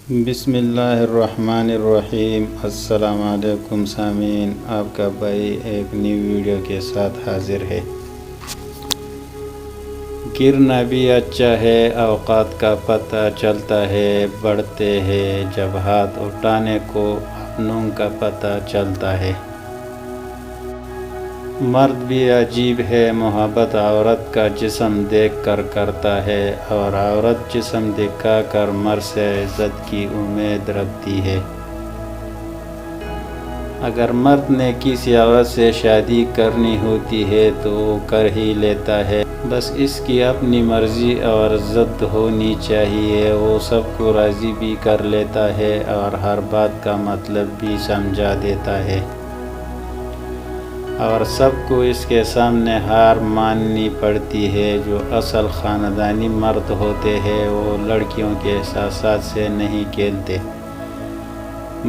بسم اللہ الرحمن الرحیم۔ السلام علیکم سامعین، آپ کا بھائی ایک نیو ویڈیو کے ساتھ حاضر ہے۔ گرنا بھی اچھا ہے، اوقات کا پتہ چلتا ہے، بڑھتے ہیں جب ہاتھ اٹھانے کو اپنوں کا پتہ چلتا ہے۔ مرد بھی عجیب ہے، محبت عورت کا جسم دیکھ کر کرتا ہے، اور عورت جسم دکھا کر مرد سے عزت کی امید رکھتی ہے۔ اگر مرد نے کسی عورت سے شادی کرنی ہوتی ہے تو وہ کر ہی لیتا ہے، بس اس کی اپنی مرضی اور ضد ہونی چاہیے۔ وہ سب کو راضی بھی کر لیتا ہے اور ہر بات کا مطلب بھی سمجھا دیتا ہے، اور سب کو اس کے سامنے ہار ماننی پڑتی ہے۔ جو اصل خاندانی مرد ہوتے ہیں وہ لڑکیوں کے احساسات سے نہیں کھیلتے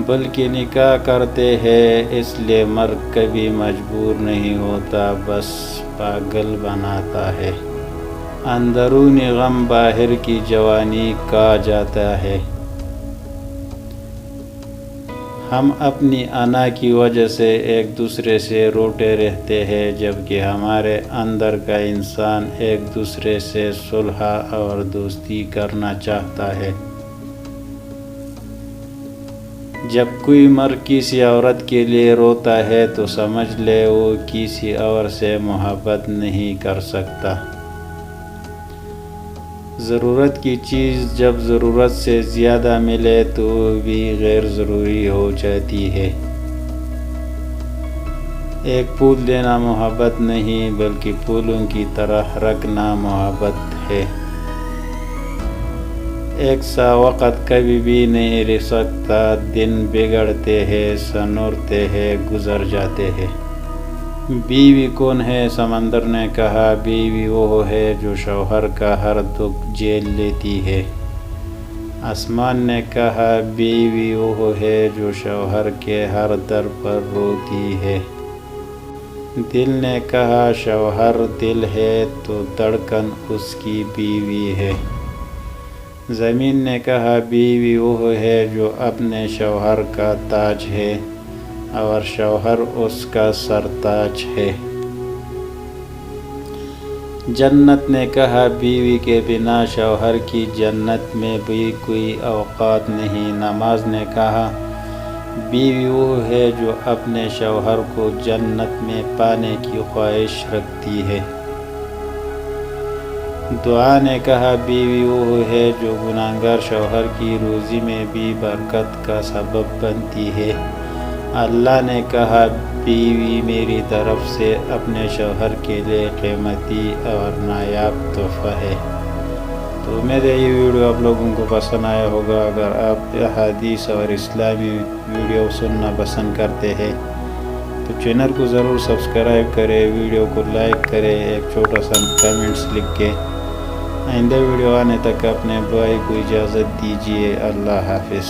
بلکہ نکاح کرتے ہیں، اس لیے مرد کبھی مجبور نہیں ہوتا، بس پاگل بناتا ہے۔ اندرونی غم باہر کی جوانی کہا جاتا ہے۔ ہم اپنی انا کی وجہ سے ایک دوسرے سے روٹے رہتے ہیں، جبکہ ہمارے اندر کا انسان ایک دوسرے سے صلح اور دوستی کرنا چاہتا ہے۔ جب کوئی مرد کسی عورت کے لیے روتا ہے تو سمجھ لے وہ کسی اور سے محبت نہیں کر سکتا۔ ضرورت کی چیز جب ضرورت سے زیادہ ملے تو وہ بھی غیر ضروری ہو جاتی ہے۔ ایک پھول دینا محبت نہیں بلکہ پھولوں کی طرح رکھنا محبت ہے۔ ایک سا وقت کبھی بھی نہیں رہ سکتا، دن بگڑتے ہیں، سنورتے ہیں، گزر جاتے ہیں۔ بیوی کون ہے؟ سمندر نے کہا، بیوی وہ ہے جو شوہر کا ہر دکھ جھیل لیتی ہے۔ آسمان نے کہا، بیوی وہ ہے جو شوہر کے ہر در پر روتی ہے۔ دل نے کہا، شوہر دل ہے تو دھڑکن اس کی بیوی ہے۔ زمین نے کہا، بیوی وہ ہے جو اپنے شوہر کا تاج ہے اور شوہر اس کا سرتاج ہے۔ جنت نے کہا، بیوی کے بنا شوہر کی جنت میں بھی کوئی اوقات نہیں۔ نماز نے کہا، بیوی وہ ہے جو اپنے شوہر کو جنت میں پانے کی خواہش رکھتی ہے۔ دعا نے کہا، بیوی وہ ہے جو گنہگار شوہر کی روزی میں بھی برکت کا سبب بنتی ہے۔ اللہ نے کہا، بیوی میری طرف سے اپنے شوہر کے لیے قیمتی اور نایاب تحفہ ہے۔ تو امید ہے یہ ویڈیو آپ لوگوں کو پسند آیا ہوگا۔ اگر آپ احادیث اور اسلامی ویڈیو سننا پسند کرتے ہیں تو چینل کو ضرور سبسکرائب کریں، ویڈیو کو لائک کریں، ایک چھوٹا سا کمنٹس لکھ کے۔ آئندہ ویڈیو آنے تک اپنے بھائی کو اجازت دیجیے۔ اللہ حافظ۔